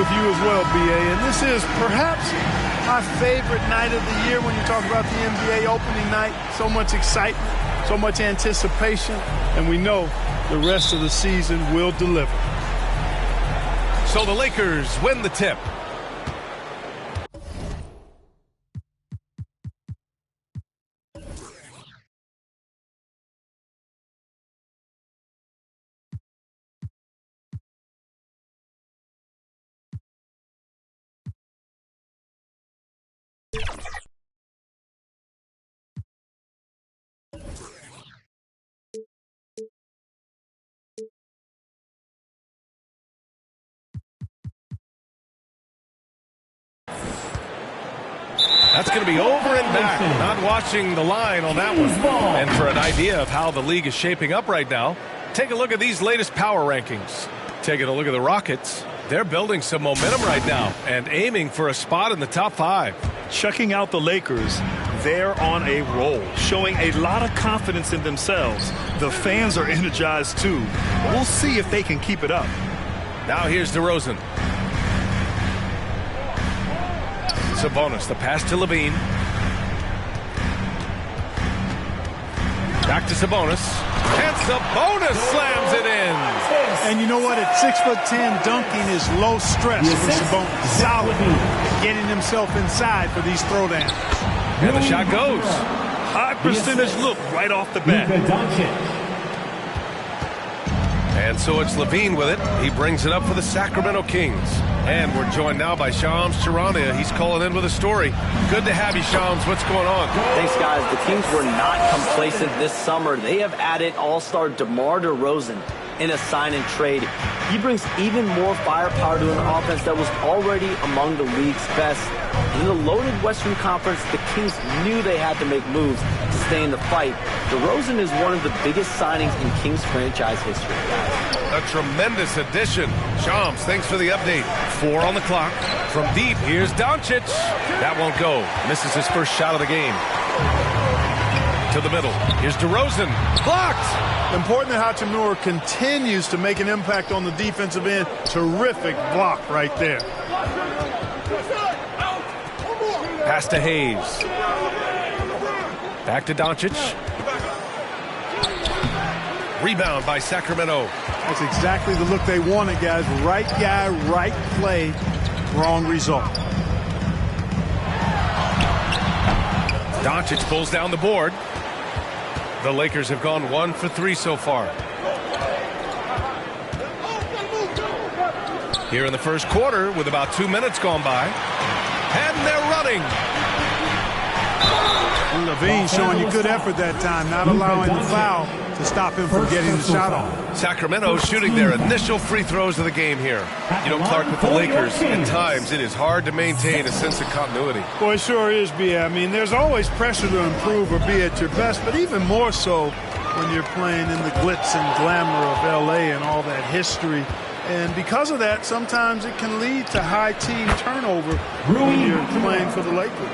with you as well, B.A. And this is perhaps my favorite night of the year when you talk about the NBA opening night. So much excitement, so much anticipation, and we know the rest of the season will deliver. So the Lakers win the tip. That's going to be over and back. Not watching the line on that one. And for an idea of how the league is shaping up right now, take a look at these latest power rankings. Taking a look at the Rockets. They're building some momentum right now and aiming for a spot in the top 5. Checking out the Lakers, they're on a roll, showing a lot of confidence in themselves. The fans are energized too. We'll see if they can keep it up. Now here's DeRozan. Sabonis, the pass to Levine. Back to Sabonis. And Sabonis slams it in. And you know what? At 6'10", dunking is low stress for Sabonis. Solid at getting himself inside for these throwdowns. And the shot goes. High percentage look right off the bat. And so it's Levine with it. He brings it up for the Sacramento Kings. And we're joined now by Shams Charania. He's calling in with a story. Good to have you, Shams. What's going on? Thanks, guys. The Kings were not complacent this summer. They have added all-star DeMar DeRozan in a sign and trade. He brings even more firepower to an offense that was already among the league's best. In the loaded Western Conference, the Kings knew they had to make moves to stay in the fight. DeRozan is one of the biggest signings in Kings franchise history, guys. A tremendous addition. Shams, thanks for the update. 4 on the clock. From deep, here's Doncic. That won't go. Misses his first shot of the game. To the middle. Here's DeRozan. Blocked. Important that Hachimura continues to make an impact on the defensive end. Terrific block right there. Pass to Hayes. Back to Doncic. Rebound by Sacramento. That's exactly the look they wanted, guys. Right guy, right play, wrong result. Doncic pulls down the board. The Lakers have gone 1 for 3 so far. Here in the first quarter with about 2 minutes gone by. And they're running. Levine showing you good effort that time, not allowing the foul to stop him from getting the shot off. Sacramento shooting their initial free throws of the game here. You know, Clark, with the Lakers, at times it is hard to maintain a sense of continuity. Boy, it sure is, B. I mean, there's always pressure to improve or be at your best, but even more so when you're playing in the glitz and glamour of L.A. and all that history. And because of that, sometimes it can lead to high team turnover when you're playing for the Lakers.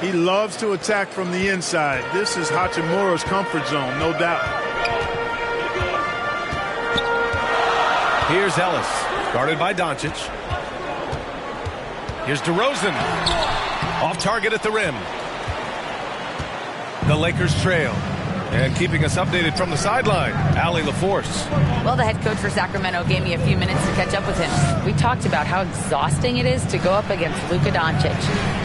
He loves to attack from the inside. This is Hachimura's comfort zone, no doubt. Here's Ellis, guarded by Doncic. Here's DeRozan, off target at the rim. The Lakers trail. And keeping us updated from the sideline, Allie LaForce. Well, the head coach for Sacramento gave me a few minutes to catch up with him. We talked about how exhausting it is to go up against Luka Doncic.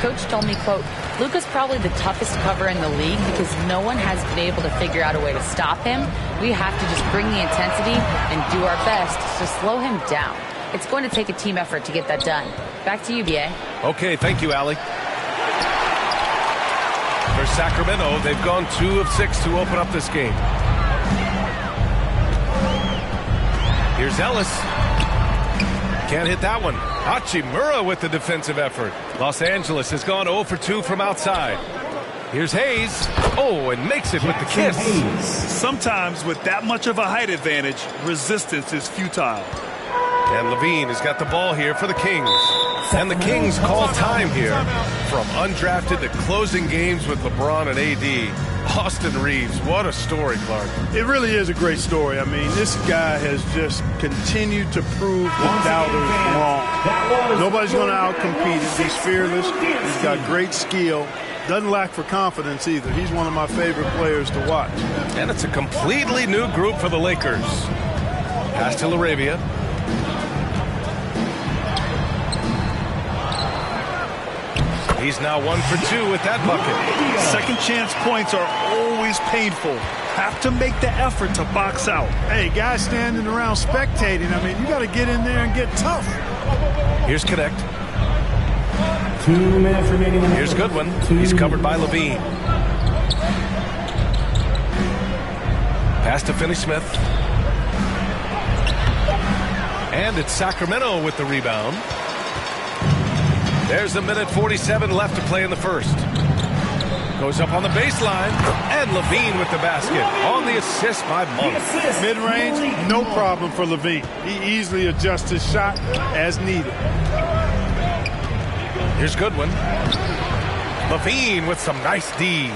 Coach told me, quote, Luka's probably the toughest cover in the league because no one has been able to figure out a way to stop him. We have to just bring the intensity and do our best to slow him down. It's going to take a team effort to get that done. Back to you, B.A. Okay, thank you, Allie. For Sacramento, they've gone 2 of 6 to open up this game. Here's Ellis. Can't hit that one. Hachimura with the defensive effort. Los Angeles has gone 0 for 2 from outside. Here's Hayes. Oh, and makes it with the kiss. Sometimes with that much of a height advantage, resistance is futile. And Levine has got the ball here for the Kings. And the Kings call time here. From undrafted to closing games with LeBron and AD, Austin Reeves, what a story, Clark. It really is a great story. I mean, this guy has just continued to prove the doubters wrong. Nobody's going to outcompete him. He's fearless. He's got great skill. Doesn't lack for confidence either. He's one of my favorite players to watch. And it's a completely new group for the Lakers. Pass to LaRavia. He's now 1 for 2 with that bucket. Second chance points are always painful. Have to make the effort to box out. Hey, guys standing around spectating. I mean, you got to get in there and get tough. Here's Connect. 2 minutes remaining. Here's Goodwin. He's covered by Levine. Pass to Finney-Smith. And it's Sacramento with the rebound. There's a minute 47 left to play in the first. Goes up on the baseline. And Levine with the basket. On the assist by Monk. Mid-range, no problem for Levine. He easily adjusts his shot as needed. Here's Goodwin. Levine with some nice D.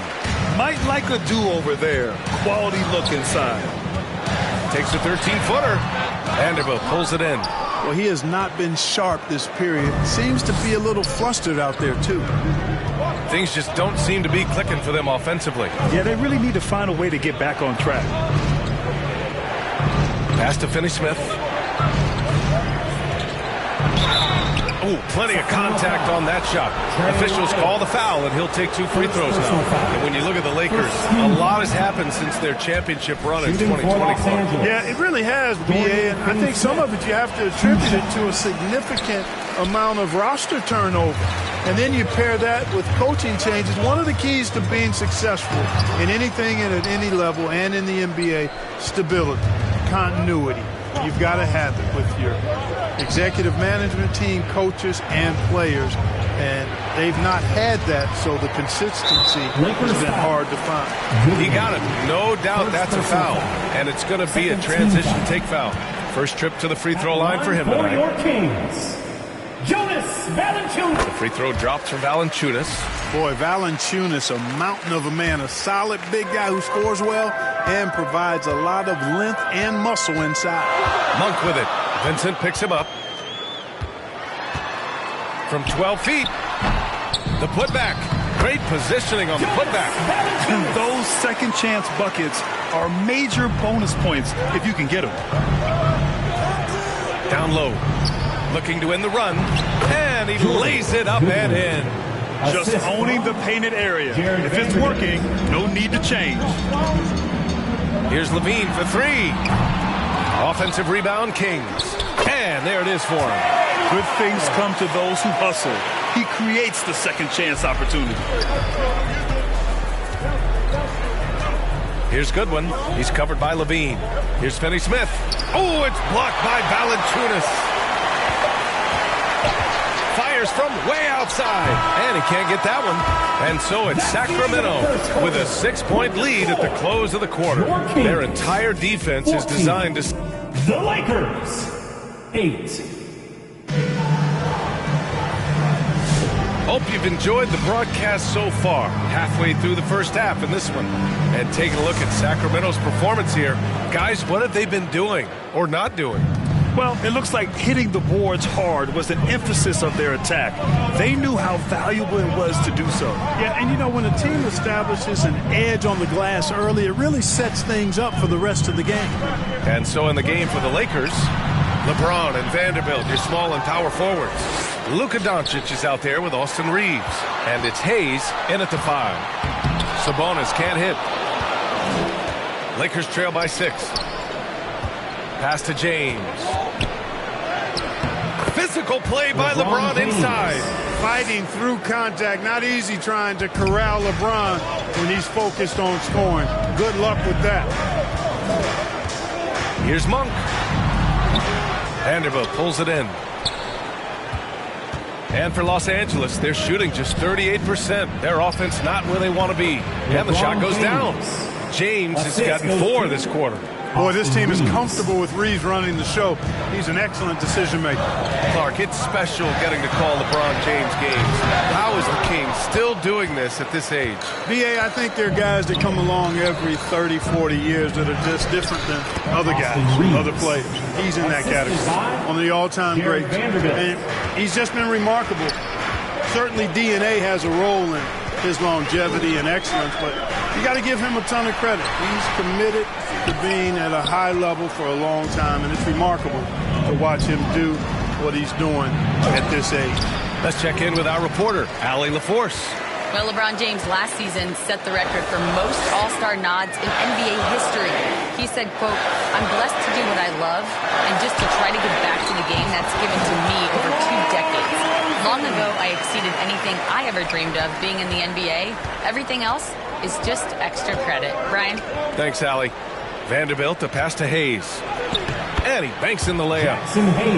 Might like a do-over there. Quality look inside. Takes a 13-footer. Vanderbilt pulls it in. Well, he has not been sharp this period. Seems to be a little flustered out there, too. Things just don't seem to be clicking for them offensively. Yeah, they really need to find a way to get back on track. Pass to Finney-Smith. Oh, plenty of contact on that shot. Officials call the foul, and he'll take 2 free throws now. And when you look at the Lakers, a lot has happened since their championship run in 2020. Yeah, it really has, B.A., and I think some of it you have to attribute it to a significant amount of roster turnover. And then you pair that with coaching changes. One of the keys to being successful in anything and at any level and in the NBA, stability, continuity. You've got to have it with your executive management team, coaches, and players. And they've not had that, so the consistency has been hard to find. He got it. No doubt that's a foul. And it's going to be a transition take foul. First trip to the free throw line for him tonight. The free throw drops from Valanciunas. Boy, Valanciunas, a mountain of a man, a solid big guy who scores well and provides a lot of length and muscle inside. Monk with it. Vincent picks him up. From 12 feet. The putback. Great positioning on the putback. And those second chance buckets are major bonus points if you can get them. Down low. Looking to end the run. And he lays it up and in. Just owning the painted area. If it's working, no need to change. Here's Levine for 3. Offensive rebound, Kings. And there it is for him. Good things come to those who hustle. He creates the second chance opportunity. Here's Goodwin. He's covered by Levine. Here's Finney-Smith. Oh, it's blocked by Valanciunas. Fires from way outside. And he can't get that one. And so it's Sacramento with a 6-point lead at the close of the quarter. Their entire defense is designed to... The Lakers, 8. Hope you've enjoyed the broadcast so far. Halfway through the first half in this one. And taking a look at Sacramento's performance here. Guys, what have they been doing or not doing? Well, it looks like hitting the boards hard was an emphasis of their attack. They knew how valuable it was to do so. Yeah, and you know, when a team establishes an edge on the glass early, it really sets things up for the rest of the game. And so in the game for the Lakers, LeBron and Vanderbilt, your small and power forwards. Luka Doncic is out there with Austin Reeves. And it's Hayes in at the 5. Sabonis can't hit. Lakers trail by 6. Pass to James. Physical play by LeBron inside. Fighting through contact. Not easy trying to corral LeBron when he's focused on scoring. Good luck with that. Here's Monk. Vanderbilt pulls it in. And for Los Angeles, they're shooting just 38%. Their offense not where they want to be. And the shot goes down. James has gotten 4 this quarter. Boy, this team is comfortable with Reeves running the show. He's an excellent decision maker. Clark, it's special getting to call LeBron James games. How is the King still doing this at this age? VA, I think there are guys that come along every 30, 40 years that are just different than other guys, other players. He's in that category, one of the all-time greats. And he's just been remarkable. Certainly DNA has a role in his longevity and excellence, but you got to give him a ton of credit. He's committed to being at a high level for a long time, and it's remarkable to watch him do what he's doing at this age. Let's check in with our reporter, Allie LaForce. Well, LeBron James last season set the record for most All-Star nods in NBA history. He said, quote, "I'm blessed to do what I love and just to try to give back to the game that's given to me over 2 decades. Long ago, I exceeded anything I ever dreamed of being in the NBA. Everything else is just extra credit." Brian? Thanks, Allie. Vanderbilt, a pass to Hayes. And he banks in the layup.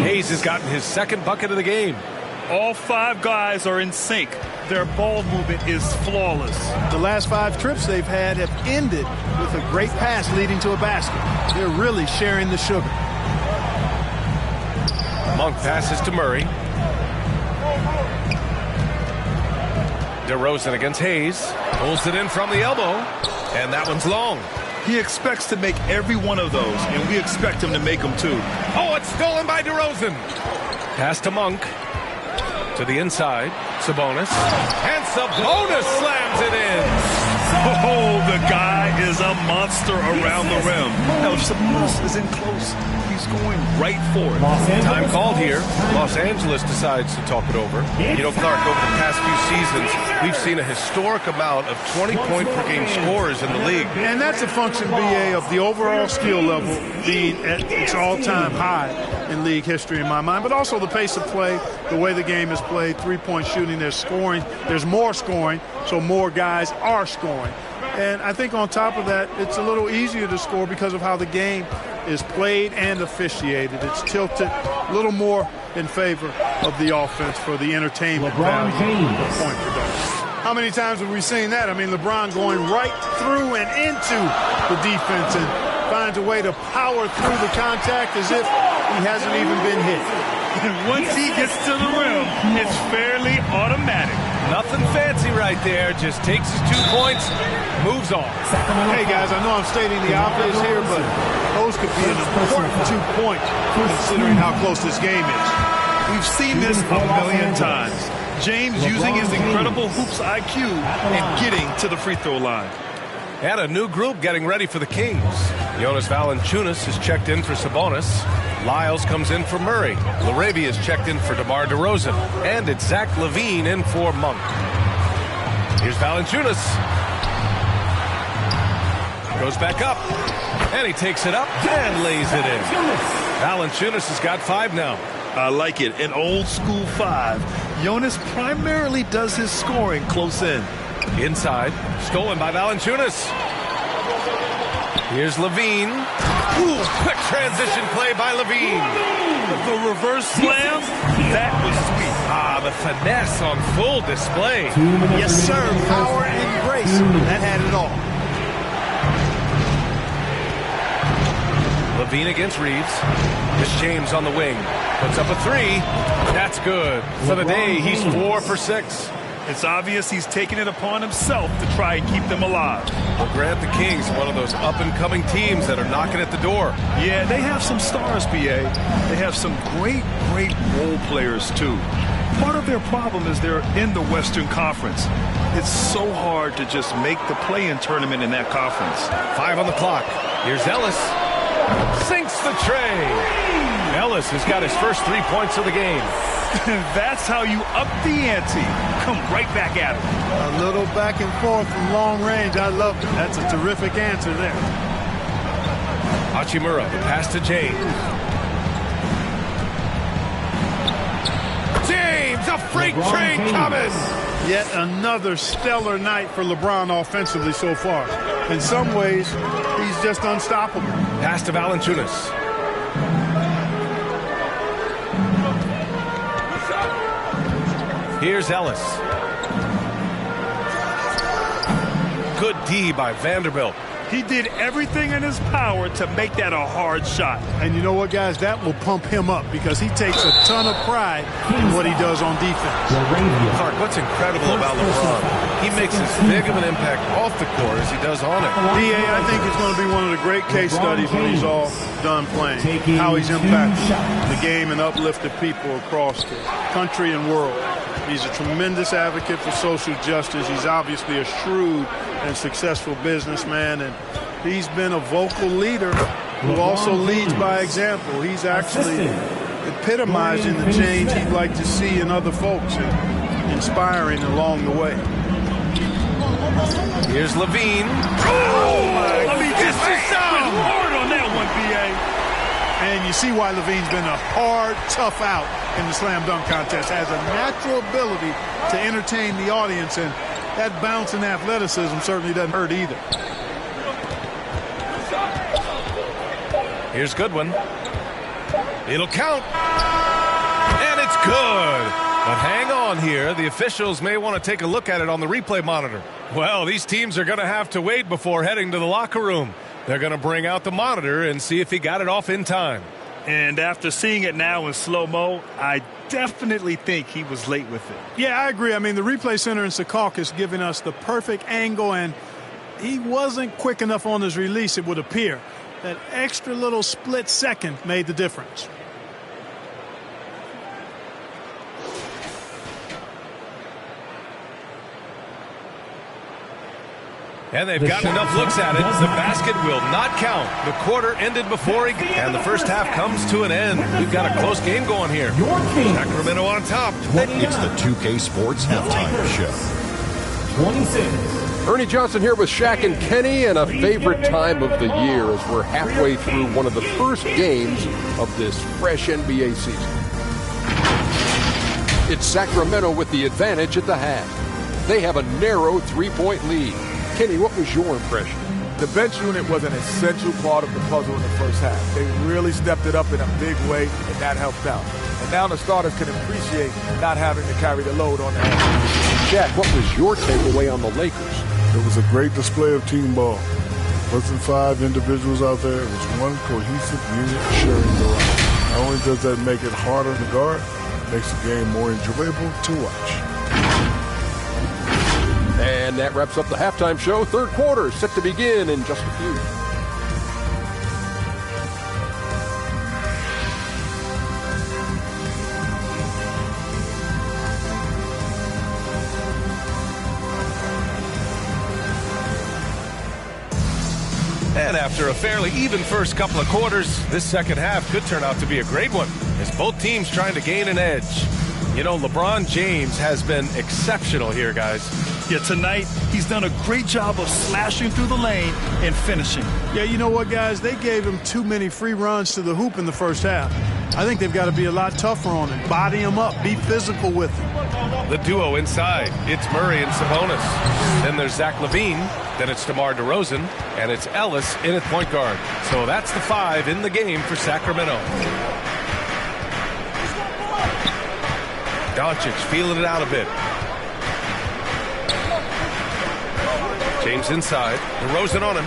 Hayes has gotten his second bucket of the game. All 5 guys are in sync. Their ball movement is flawless. The last 5 trips they've had have ended with a great pass leading to a basket. They're really sharing the sugar. Monk passes to Murray. DeRozan against Hayes. Pulls it in from the elbow. And that one's long. He expects to make every one of those, and we expect him to make them too. Oh, it's stolen by DeRozan. Pass to Monk. To the inside. Sabonis. And Sabonis slams it in. Oh, the guy is a monster around the rim. Now, if Sabonis is in close, he's going right for it. Time called here. Los Angeles decides to talk it over. You know, Clark, over the past few seasons, we've seen a historic amount of 20-point-per-game scorers in the league. And that's a function, BA, of the overall skill level being at its all-time high in league history in my mind, but also the pace of play, the way the game is played, three-point shooting, there's scoring, there's more scoring, so more guys are scoring. And I think on top of that, it's a little easier to score because of how the game is played and officiated. It's tilted a little more in favor of the offense for the entertainment value of point production. How many times have we seen that? I mean, LeBron going right through and into the defense and finds a way to power through the contact as if he hasn't even been hit. And once he gets to the rim, it's fairly automatic. Nothing fancy right there. Just takes his 2 points, moves on. Hey, guys, I know I'm stating the obvious here, but those could be an important 2 points considering how close this game is. We've seen this a million times. James using his incredible hoops IQ and getting to the free throw line. And a new group getting ready for the Kings. Jonas Valanciunas is checked in for Sabonis. Lyles comes in for Murray. Laravia is checked in for DeMar DeRozan. And it's Zach LaVine in for Monk. Here's Valanciunas. Goes back up. And he takes it up and lays it in. Valanciunas has got 5 now. I like it. An old school 5. Jonas primarily does his scoring close in. Inside. Stolen by Valanciunas. Here's LaVine. Ooh, quick transition play by LaVine. The reverse slam, that was sweet. Ah, the finesse on full display. Yes, sir. Power and grace. That had it all. LaVine against Reeves. This James on the wing. Puts up a 3. That's good. For the day, he's 4 for 6. It's obvious he's taking it upon himself to try and keep them alive. Well, Grant, the Kings, one of those up-and-coming teams that are knocking at the door. Yeah, they have some stars, BA. They have some great role players, too. Part of their problem is they're in the Western Conference. It's so hard to just make the play-in tournament in that conference. 5 on the clock. Here's Ellis. Sinks the tray. Ellis has got his first 3 points of the game. That's how you up the ante. Come right back at him. A little back and forth from long range. I love it. That's a terrific answer there. Hachimura, the pass to James. James, a freight train coming. Yet another stellar night for LeBron offensively so far. In some ways, he's just unstoppable. Pass to Valanciunas. Here's Ellis. Good D by Vanderbilt. He did everything in his power to make that a hard shot. And you know what, guys? That will pump him up because he takes a ton of pride in what he does on defense. Clark, what's incredible about LeBron, he makes as big of an impact off the court as he does on it. DA, I think it's going to be one of the great case studies when he's all done playing. How he's impacted the game and uplifted people across the country and world. He's a tremendous advocate for social justice. He's obviously a shrewd and successful businessman, and he's been a vocal leader who also leads by example. He's actually epitomizing the change he'd like to see in other folks and inspiring along the way. Here's Levine. Oh, my! I mean, just good Lord on that one, B.A. And you see why Levine's been a hard, tough out in the slam dunk contest. Has a natural ability to entertain the audience, and that bounce and athleticism certainly doesn't hurt either. Here's Goodwin. It'll count. And it's good. But hang on here. The officials may want to take a look at it on the replay monitor. Well, these teams are going to have to wait before heading to the locker room. They're going to bring out the monitor and see if he got it off in time. And after seeing it now in slow-mo, I definitely think he was late with it. Yeah, I agree. I mean, the replay center in Secaucus giving us the perfect angle, and he wasn't quick enough on his release, it would appear. That extra little split second made the difference. And they've gotten enough looks at it. The basket will not count. The quarter ended before and the first half comes to an end. We've got a close game going here. Sacramento on top. It's the 2K Sports Halftime Show. 26. Ernie Johnson here with Shaq and Kenny, and a favorite time of the year as we're halfway through one of the first games of this fresh NBA season. It's Sacramento with the advantage at the half. They have a narrow three-point lead. Kenny, what was your impression? The bench unit was an essential part of the puzzle in the first half. They really stepped it up in a big way, and that helped out. And now the starters can appreciate not having to carry the load on their hands. Shaq, what was your takeaway on the Lakers? It was a great display of team ball. Wasn't 5 individuals out there. It was one cohesive unit sharing the rock. Not only does that make it harder to guard, it makes the game more enjoyable to watch. And that wraps up the halftime show. Third quarter set to begin in just a few. And after a fairly even first couple of quarters, this second half could turn out to be a great one as both teams trying to gain an edge. You know, LeBron James has been exceptional here, guys. Yeah, tonight he's done a great job of slashing through the lane and finishing. Yeah, you know what, guys? They gave him too many free runs to the hoop in the first half. I think they've got to be a lot tougher on him. Body him up. Be physical with him. The duo inside. It's Murray and Sabonis. Then there's Zach LaVine. Then it's DeMar DeRozan. And it's Ellis in at point guard. So that's the 5 in the game for Sacramento. Doncic feeling it out a bit. James inside. DeRozan on him.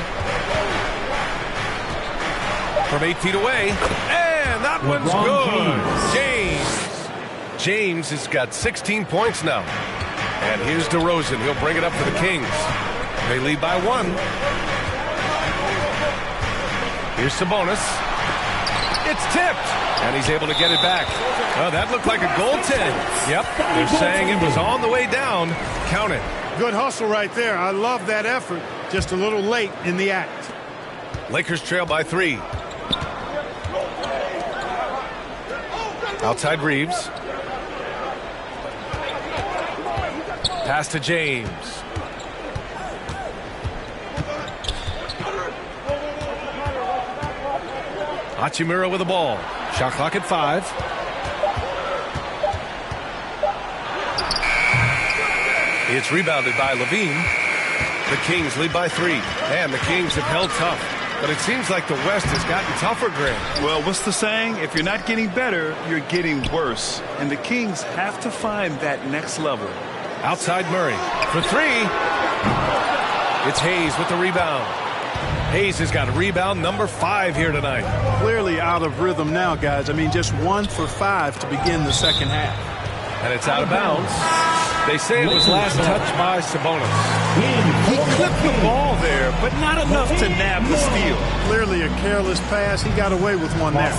From 8 feet away. And that one's good. James has got 16 points now. And here's DeRozan. He'll bring it up for the Kings. They lead by 1. Here's Sabonis. It's tipped. And he's able to get it back. Oh, that looked like a goaltend. Yep. They're saying it was on the way down. Count it. Good hustle right there. I love that effort. Just a little late in the act. Lakers trail by 3. Outside Reeves. Pass to James. Hachimura with the ball. Shot clock at 5. It's rebounded by LaVine. The Kings lead by 3. And the Kings have held tough. But it seems like the West has gotten tougher, Grant. Well, what's the saying? If you're not getting better, you're getting worse. And the Kings have to find that next level. Outside Murray for 3. It's Hayes with the rebound. Hayes has got rebound number 5 here tonight. Clearly out of rhythm now, guys. I mean, just 1 for 5 to begin the second half. And it's out of bounds. They say it was last touched by Sabonis. He clipped the ball there, but not enough to nab the steal. Clearly a careless pass. He got away with one there.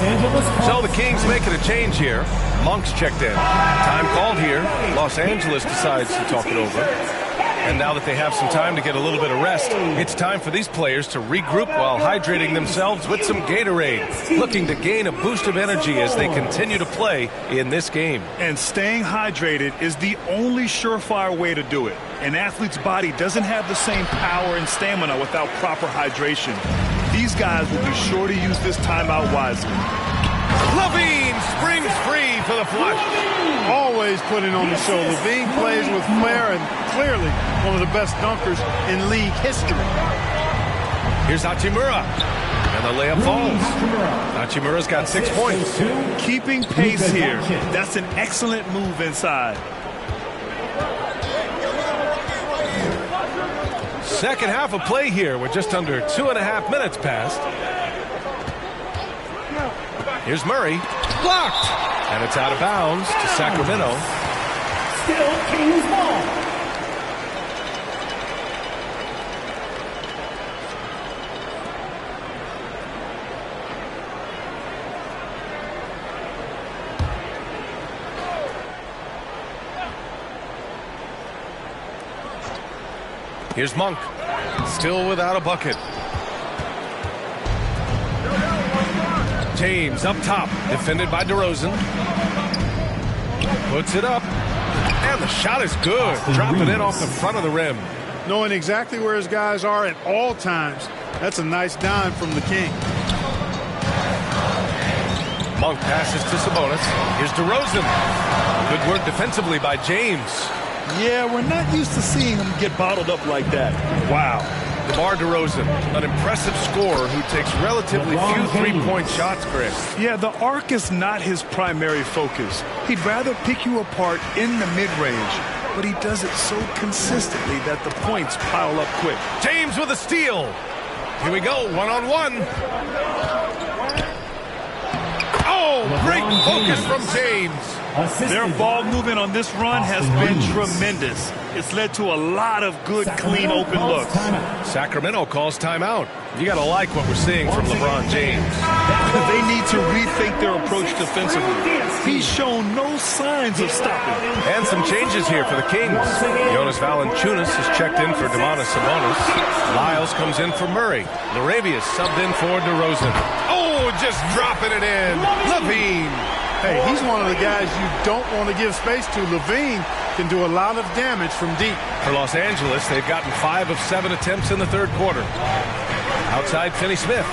So the Kings making a change here. Monk's checked in. Time called here. Los Angeles decides to talk it over. And now that they have some time to get a little bit of rest, it's time for these players to regroup while hydrating themselves with some Gatorade, looking to gain a boost of energy as they continue to play in this game. And staying hydrated is the only surefire way to do it. An athlete's body doesn't have the same power and stamina without proper hydration. These guys will be sure to use this timeout wisely. LaVine springs free for the flush. Always putting on the show. LaVine plays with flair and clearly one of the best dunkers in league history. Here's Hachimura. And the layup falls. Hachimura's got 6 points. Keeping pace here. That's an excellent move inside. Second half of play here with just under 2.5 minutes passed. Here's Murray. Blocked. And it's out of bounds to Sacramento. Still Kings ball. Here's Monk. Still without a bucket. James up top, defended by DeRozan. Puts it up, and the shot is good. Dropping in off the front of the rim. Knowing exactly where his guys are at all times. That's a nice dime from the King. Monk passes to Sabonis. Here's DeRozan. Good work defensively by James. Yeah, we're not used to seeing him get bottled up like that. Wow. DeMar DeRozan, an impressive scorer who takes relatively few three-point shots, Chris. Yeah, the arc is not his primary focus. He'd rather pick you apart in the mid-range, but he does it so consistently that the points pile up quick. James with a steal. Here we go, one-on-one. Oh, great focus from James. Their ball movement on this run has been tremendous. It's led to a lot of good, clean, open looks. Sacramento calls timeout. You got to like what we're seeing from LeBron James. They need to rethink their approach defensively. He's shown no signs of stopping. And some changes here for the Kings. Jonas Valanciunas is checked in for Domantas Sabonis. Lyles comes in for Murray. Larabia's subbed in for DeRozan. Oh, just dropping it in. LaVine. Hey, he's one of the guys you don't want to give space to. LaVine can do a lot of damage from deep. For Los Angeles, they've gotten 5 of 7 attempts in the third quarter. Outside, Finney-Smith.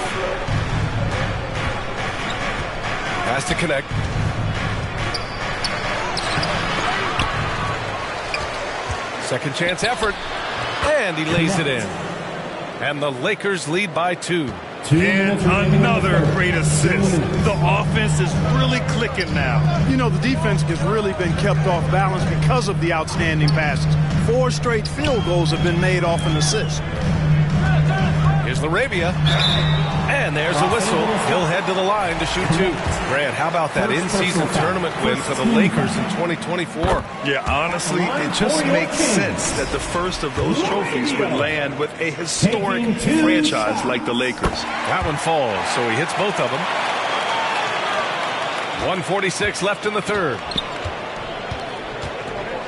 Has to connect. Second chance effort. And he lays it in. And the Lakers lead by 2. And another great assist. The offense is really clicking now. You know, the defense has really been kept off balance because of the outstanding passes. 4 straight field goals have been made off an assist. Here's Larabia. And there's a whistle. He'll head to the line to shoot 2. Grant, how about that in-season tournament win for the Lakers in 2024? Yeah, honestly, it just makes sense that the first of those trophies would land with a historic franchise like the Lakers. That one falls, so he hits both of them. 1:46 left in the third.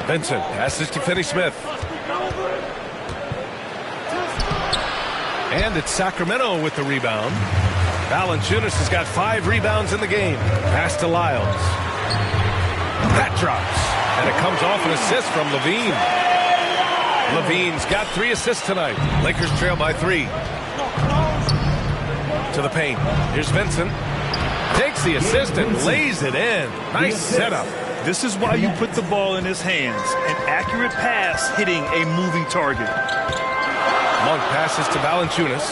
Vincent passes to Finney-Smith. And it's Sacramento with the rebound. Valanciunas has got 5 rebounds in the game. Pass to Lyles. That drops. And it comes off an assist from LaVine. LaVine's got 3 assists tonight. Lakers trail by 3. To the paint. Here's Vincent. Takes the assist and lays it in. Nice setup. This is why you put the ball in his hands. An accurate pass hitting a moving target. Monk passes to Valanciunas.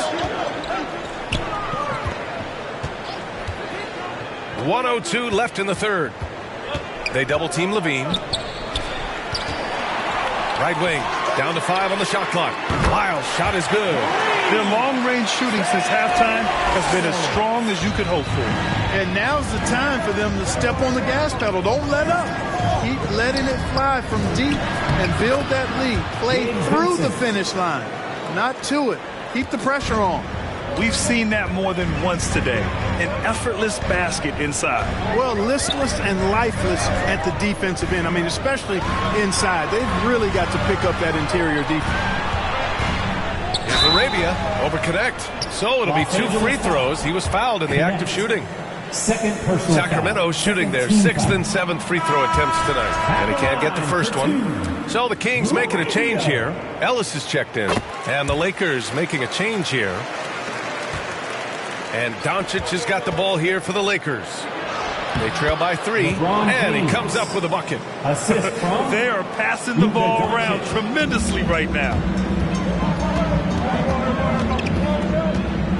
1:02 left in the third. They double-team LaVine. Right wing, down to 5 on the shot clock. Lyles' shot is good. Their long-range shooting since halftime has been as strong as you could hope for. And now's the time for them to step on the gas pedal. Don't let up. Keep letting it fly from deep and build that lead. Play through the finish line, not to it. Keep the pressure on. We've seen that more than once today. An effortless basket inside. Well, listless and lifeless at the defensive end. I mean, especially inside. They've really got to pick up that interior defense. Here's Arabia over connect. So it'll be 2 free throws. He was fouled in the act of shooting. Sacramento shooting their 6th and 7th free throw attempts tonight. And he can't get the first one. So the Kings making a change here. Ellis is checked in. And the Lakers making a change here. And Doncic has got the ball here for the Lakers. They trail by 3, and he comes up with a bucket. They are passing the ball around tremendously right now.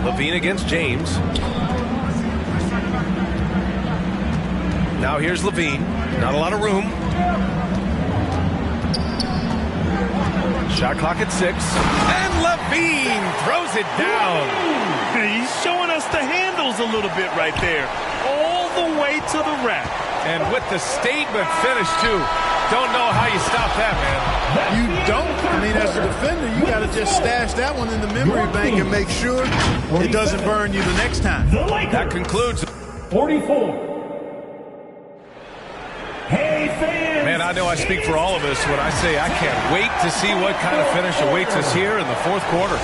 Levine against James. Now here's Levine. Not a lot of room. Shot clock at 6. And Levine throws it down. He's showing us the handles a little bit right there. All the way to the rack. And with the statement finish, too. Don't know how you stop that, man. You don't. I mean, as a defender, you got to just stash that one in the memory bank and make sure it doesn't burn you the next time. That concludes 44. Hey, fans! Man, I know I speak for all of us when I say I can't wait to see what kind of finish awaits us here in the 4th quarter.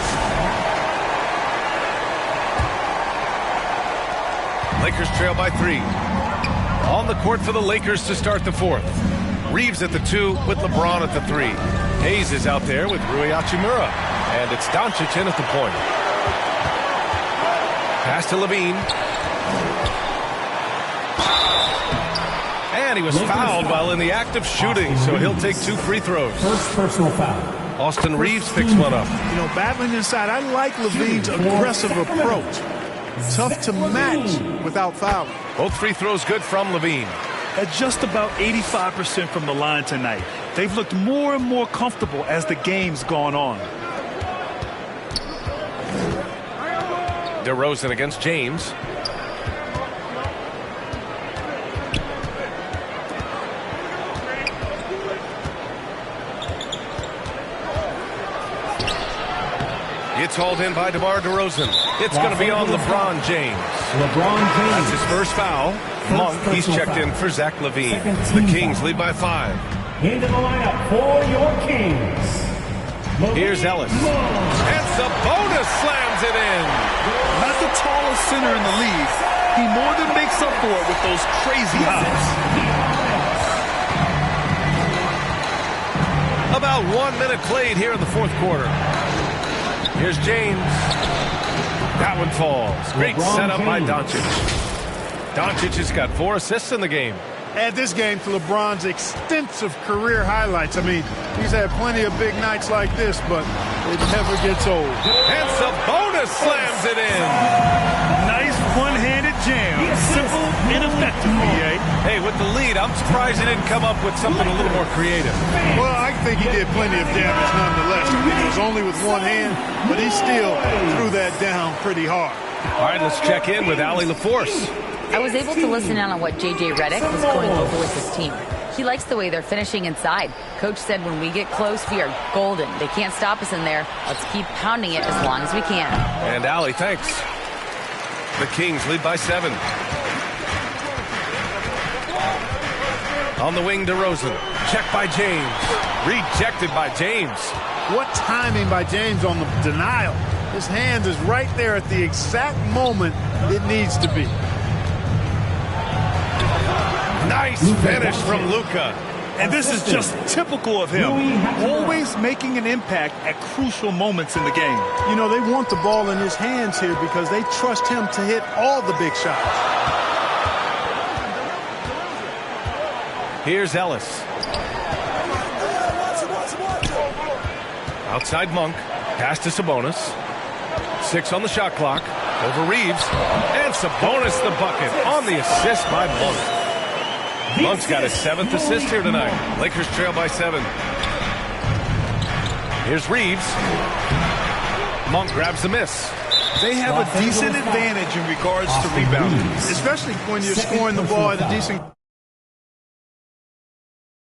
Lakers trail by 3. On the court for the Lakers to start the 4th. Reeves at the 2 with LeBron at the 3. Hayes is out there with Rui Hachimura. And it's Doncic in at the point. Pass to Levine. And he was fouled while in the act of shooting, so he'll take 2 free throws. First personal foul. Austin Reeves picks one up. You know, battling inside, I like Levine's aggressive approach. Tough to match without fouling. Both free throws good from Levine. At just about 85% from the line tonight. They've looked more and more comfortable as the game's gone on. DeRozan against James. It's hauled in by DeMar DeRozan. It's going to be on LeBron James. That's his first foul. Monk, he's checked in for Zach LaVine. The Kings lead by 5. Into the lineup for your Kings. Here's Ellis. And Sabonis slams it in. Not the tallest center in the league. He more than makes up for it with those crazy hops. About 1 minute played here in the 4th quarter. Here's James. That one falls. Great setup by Doncic. Doncic has got 4 assists in the game. Add this game to LeBron's extensive career highlights. I mean, he's had plenty of big nights like this, but it never gets old. And Sabonis slams it in. Nice one-handed jam. Simple and effective, BA. Hey, with the lead, I'm surprised he didn't come up with something a little more creative. Well, I think he did plenty of damage nonetheless. I mean, it was only with one hand, but he still threw that down pretty hard. All right, let's check in with Allie LaForce. I was able to listen in on what J.J. Redick was going over with his team. He likes the way they're finishing inside. Coach said when we get close, we are golden. They can't stop us in there. Let's keep pounding it as long as we can. And Allie, thanks. The Kings lead by 7. On the wing, DeRozan. Checked by James. Rejected by James. What timing by James on the denial. His hand is right there at the exact moment it needs to be. Nice finish from Luka. And this is just typical of him. Always making an impact at crucial moments in the game. You know, they want the ball in his hands here because they trust him to hit all the big shots. Here's Ellis. Outside Monk. Pass to Sabonis. 6 on the shot clock. Over Reeves. And Sabonis the bucket on the assist by Monk. Monk's got his 7th assist here tonight. Lakers trail by 7. Here's Reeves. Monk grabs the miss. They have a decent advantage in regards to rebounding. Especially when you're scoring the ball at a decent